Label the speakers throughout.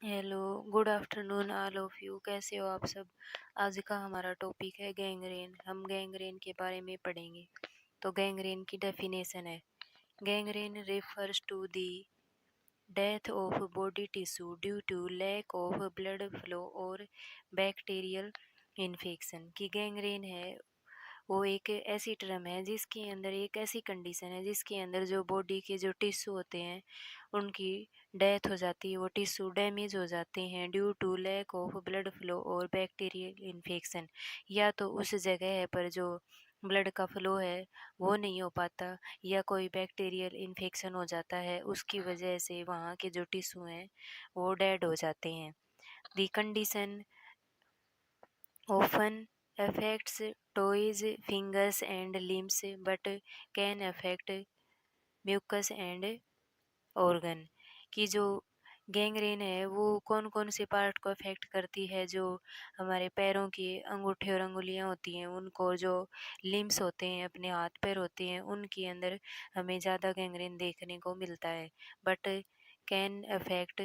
Speaker 1: Hello, good afternoon all of you. कैसे हो आप सब? आज का हमारा टॉपिक है गैंग्रेन। हम गैंग्रेन के बारे में पढ़ेंगे। तो गैंग्रेन की डेफिनेशन है, gangrene refers to the death of body tissue due to lack of blood flow और बैक्टीरियल इन्फेक्शन। की गैंग्रेन है वो एक ऐसी टर्म है जिसके अंदर एक ऐसी कंडीशन है जिसके अंदर जो बॉडी के जो टिश्यू होते हैं उनकी डेथ हो जाती है, वो टिश्यू डैमेज हो जाते हैं due to lack of blood flow और बैक्टीरियल इन्फेक्शन। या तो उस जगह पर जो ब्लड का फ्लो है वो नहीं हो पाता, या कोई बैक्टीरियल इन्फेक्शन हो जाता है, उसकी वजह से वहाँ के जो टिश्यू हैं वो डेड हो जाते हैं। दी condition often affects toes, fingers and limbs but can affect mucus and organ। की जो गैंग्रेन है वो कौन कौन से पार्ट को अफेक्ट करती है? जो हमारे पैरों के अंगूठे और अंगुलियां होती हैं उनको, जो लिम्स होते हैं, अपने हाथ पैर होते हैं, उनके अंदर हमें ज़्यादा गैंग्रेन देखने को मिलता है। But can affect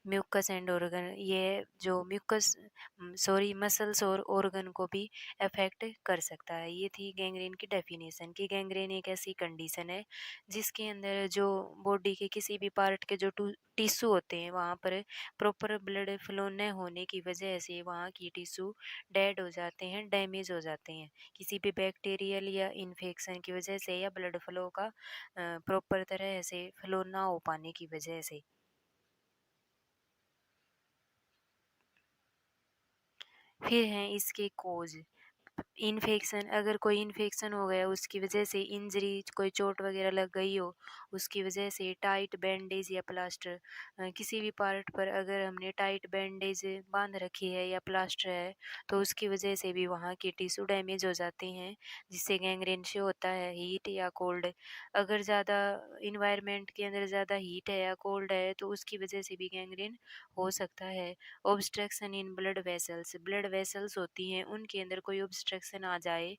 Speaker 1: mucus and organ, ये जो मसल्स और ऑर्गन को भी अफेक्ट कर सकता है। ये थी गैंग्रीन की डेफिनेशन। कि गैंग्रीन एक ऐसी कंडीशन है जिसके अंदर जो बॉडी के किसी भी पार्ट के जो टिश्यू होते हैं वहाँ पर प्रॉपर ब्लड फ्लो न होने की वजह से वहाँ की टिश्यू डेड हो जाते हैं, डैमेज हो जाते हैं, किसी भी बैक्टीरियल या इन्फेक्शन की वजह से या ब्लड फ्लो का प्रॉपर तरह से फ्लो ना हो पाने की वजह से। फिर हैं इसके कोज। इन्फेक्शन, अगर कोई इन्फेक्शन हो गया उसकी वजह से इंजरी, कोई चोट वगैरह लग गई हो उसकी वजह से टाइट बैंडेज या प्लास्टर, किसी भी पार्ट पर अगर हमने टाइट बैंडेज बांध रखी है या प्लास्टर है तो उसकी वजह से भी वहाँ के टिश्यू डैमेज हो जाते हैं, जिससे गैंग्रेन से होता है। हीट या कोल्ड, अगर ज़्यादा इन्वायरमेंट के अंदर ज़्यादा हीट है या कोल्ड है तो उसकी वजह से भी गैंग्रेन हो सकता है। Obstruction in blood vessels, blood vessels होती हैं उनके अंदर कोई ऑब्स्ट्रक्शन आ जाए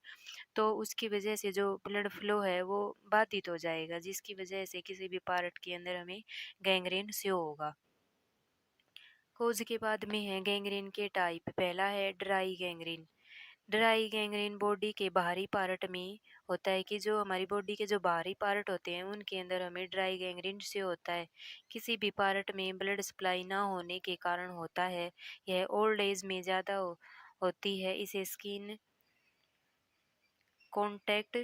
Speaker 1: तो उसकी वजह से जो ब्लड फ्लो है वो बाधित हो जाएगा, जिसकी वजह से किसी भी पार्ट के अंदर हमें गैंग्रेन शो होगा। कोज के बाद में है गैंग्रेन के टाइप। पहला है ड्राई गैंग्रेन। ड्राई गैंग्रीन बॉडी के बाहरी पार्ट में होता है, कि जो हमारी बॉडी के जो बाहरी पार्ट होते हैं उनके अंदर हमें ड्राई गैंग्रीन से होता है, किसी भी पार्ट में ब्लड सप्लाई ना होने के कारण होता है। यह ओल्ड एज में ज़्यादा होती है। इसे स्किन कॉन्टैक्ट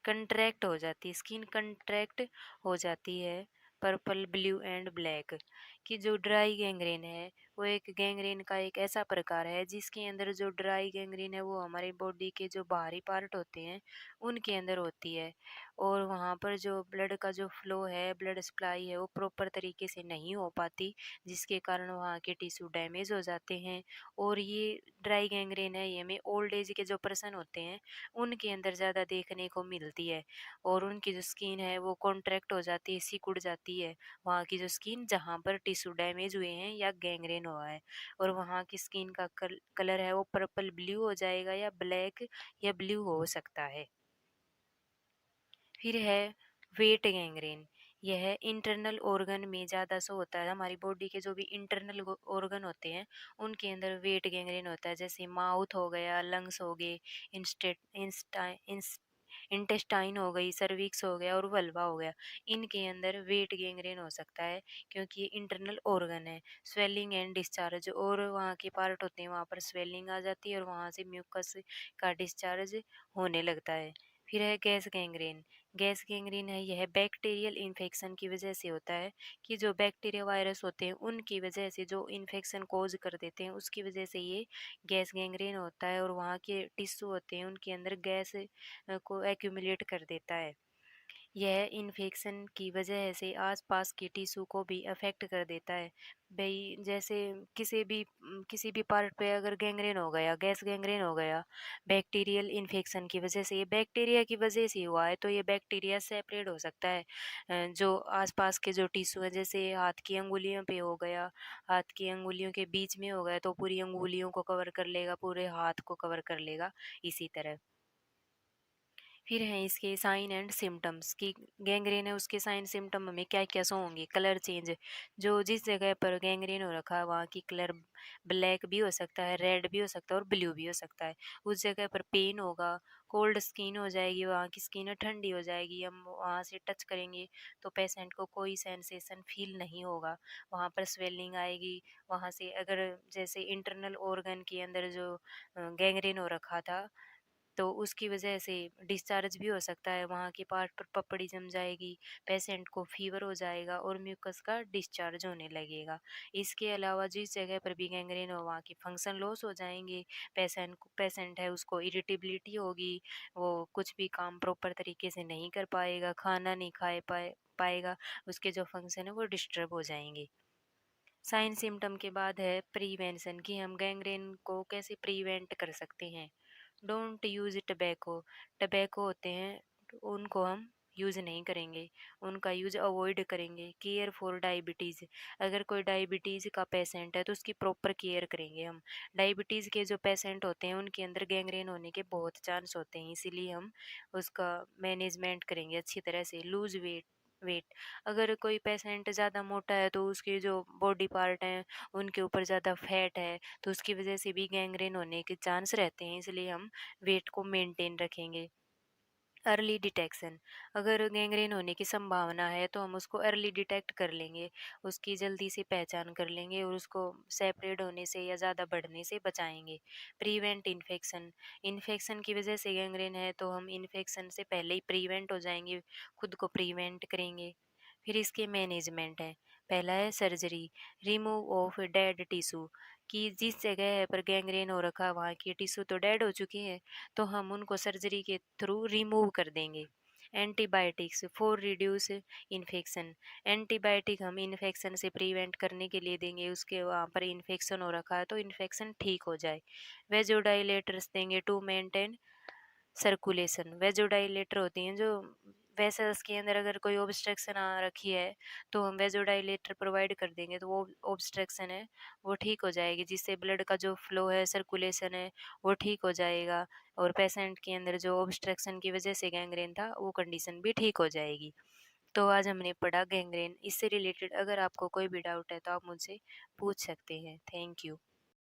Speaker 1: कंट्रैक्ट हो जाती है, स्किन कंट्रैक्ट हो जाती है, पर्पल, ब्लू एंड ब्लैक। की जो ड्राई गैंग्रीन है वो एक गैंग्रीन का एक ऐसा प्रकार है जिसके अंदर जो ड्राई गैंग्रीन है वो हमारी बॉडी के जो बाहरी पार्ट होते हैं उनके अंदर होती है, और वहाँ पर जो ब्लड का जो फ्लो है, ब्लड सप्लाई है, वो प्रॉपर तरीके से नहीं हो पाती, जिसके कारण वहाँ के टिश्यू डैमेज हो जाते हैं। और ये ड्राई गैंग्रीन है ये हमें ओल्ड एज के जो पर्सन होते हैं उनके अंदर ज़्यादा देखने को मिलती है, और उनकी जो स्किन है वो कॉन्ट्रैक्ट हो जाती है, सिकुड़ जाती है, वहाँ की जो स्किन जहाँ पर टिश्यू डैमेज हुए हैं या गैंग्रेन हुआ है, और वहाँ की स्किन का कलर है वो पर्पल ब्लू हो जाएगा या ब्लैक या ब्लू हो सकता है। फिर है वेट गैंग्रेन। यह इंटरनल ऑर्गन में ज़्यादा सो होता है, हमारी बॉडी के जो भी इंटरनल ऑर्गन होते हैं उनके अंदर वेट गैंग्रेन होता है, जैसे माउथ हो गया, लंग्स हो गए, इंटेस्टाइन हो गई, सर्विक्स हो गया और वल्वा हो गया। इनके अंदर वेट गैंग्रेन हो सकता है क्योंकि ये इंटरनल ऑर्गन है। स्वेलिंग एंड डिस्चार्ज, और वहाँ के पार्ट होते हैं वहाँ पर स्वेलिंग आ जाती है और वहाँ से म्यूकस का डिस्चार्ज होने लगता है। फिर है गैस गैंग्रेन। गैस गैंग्रीन है यह बैक्टीरियल इन्फेक्शन की वजह से होता है, कि जो बैक्टीरिया वायरस होते हैं उनकी वजह से जो इन्फेक्शन कोज कर देते हैं उसकी वजह से ये गैस गैंग्रीन होता है, और वहाँ के टिश्यू होते हैं उनके अंदर गैस को एक्यूमुलेट कर देता है। यह इन्फेक्शन की वजह से आसपास के टिश्यू को भी अफेक्ट कर देता है। भई जैसे किसी भी पार्ट पे अगर गैंग्रीन हो गया, गैस गैंग्रीन हो गया बैक्टीरियल इन्फेक्शन की वजह से, ये बैक्टीरिया की वजह से हुआ है, तो ये बैक्टीरिया सेपरेट हो सकता है जो आसपास के जो टिश्यू है, जैसे हाथ की अंगुलियों पे हो गया, हाथ की अंगुलियों के बीच में हो गया तो पूरी अंगुलियों को कवर कर लेगा, पूरे हाथ को कवर कर लेगा, इसी तरह। फिर हैं इसके साइन एंड सिम्टम्स कि गैंग्रीन है उसके साइन सिम्टम में क्या क्या सो होंगे। कलर चेंज, जो जिस जगह पर गैंग्रीन हो रखा है वहाँ की कलर ब्लैक भी हो सकता है, रेड भी हो सकता है और ब्लू भी हो सकता है। उस जगह पर पेन होगा, कोल्ड स्किन हो जाएगी, वहाँ की स्किन ठंडी हो जाएगी, हम वहाँ से टच करेंगे तो पेशेंट को कोई सेंसेशन फील नहीं होगा। वहाँ पर स्वेलिंग आएगी, वहाँ से अगर जैसे इंटरनल ऑर्गन के अंदर जो गैंग्रीन हो रखा था तो उसकी वजह से डिस्चार्ज भी हो सकता है, वहाँ के पार्ट पर पपड़ी जम जाएगी, पेशेंट को फीवर हो जाएगा और म्यूकस का डिस्चार्ज होने लगेगा। इसके अलावा जिस जगह पर भी गैंग्रीन हो वहाँ की फंक्शन लॉस हो जाएंगे, पेशेंट है उसको इरिटेबिलिटी होगी, वो कुछ भी काम प्रॉपर तरीके से नहीं कर पाएगा, खाना नहीं पाएगा, उसके जो फंक्शन है वो डिस्टर्ब हो जाएंगे। साइन सिम्टम के बाद है प्रिवेंशन कि हम गैंग्रीन को कैसे प्रिवेंट कर सकते हैं। डोंट यूज़ टबैको, टबैको होते हैं उनको हम यूज़ नहीं करेंगे, उनका यूज़ अवॉइड करेंगे। केयर फॉर डायबिटीज़, अगर कोई डायबिटीज़ का पेशेंट है तो उसकी प्रॉपर केयर करेंगे हम। डायबिटीज़ के जो पेशेंट होते हैं उनके अंदर गैंग्रीन होने के बहुत चांस होते हैं, इसीलिए हम उसका मैनेजमेंट करेंगे अच्छी तरह से। लूज़ वेट, वेट अगर कोई पेशेंट ज़्यादा मोटा है तो उसके जो बॉडी पार्ट हैं उनके ऊपर ज़्यादा फैट है तो उसकी वजह से भी गैंग्रीन होने के चांस रहते हैं, इसलिए हम वेट को मेंटेन रखेंगे। अर्ली डिटेक्शन, अगर गैंग्रीन होने की संभावना है तो हम उसको अर्ली डिटेक्ट कर लेंगे, उसकी जल्दी से पहचान कर लेंगे और उसको सेपरेट होने से या ज़्यादा बढ़ने से बचाएंगे। प्रिवेंट इन्फेक्शन, इन्फेक्शन की वजह से गैंग्रीन है तो हम इन्फेक्शन से पहले ही प्रिवेंट हो जाएंगे, खुद को प्रिवेंट करेंगे। फिर इसके मैनेजमेंट है, पहला है surgery, remove of dead tissue कि जिस जगह पर गैंग्रीन हो रखा है वहाँ की टिश्यू तो डेड हो चुकी है तो हम उनको सर्जरी के थ्रू रिमूव कर देंगे। Antibiotics for reduce infection, antibiotic हम इन्फेक्शन से प्रिवेंट करने के लिए देंगे, उसके वहाँ पर इन्फेक्शन हो रखा है तो इन्फेक्शन ठीक हो जाए। वेजोडाइलेटर्स देंगे टू मेंटेन सर्कुलेशन, वेजोडाइलेटर होती हैं जो वेसल्स के अंदर अगर कोई ऑब्स्ट्रक्शन आ रखी है तो हम वेजोडाइलेटर प्रोवाइड कर देंगे तो वो ऑब्स्ट्रक्शन है वो ठीक हो जाएगी, जिससे ब्लड का जो फ्लो है सर्कुलेशन है वो ठीक हो जाएगा और पेशेंट के अंदर जो ऑब्स्ट्रक्शन की वजह से गैंग्रीन था वो कंडीशन भी ठीक हो जाएगी। तो आज हमने पढ़ा गैंग्रीन, इससे रिलेटेड अगर आपको कोई भी डाउट है तो आप मुझसे पूछ सकते हैं। Thank you.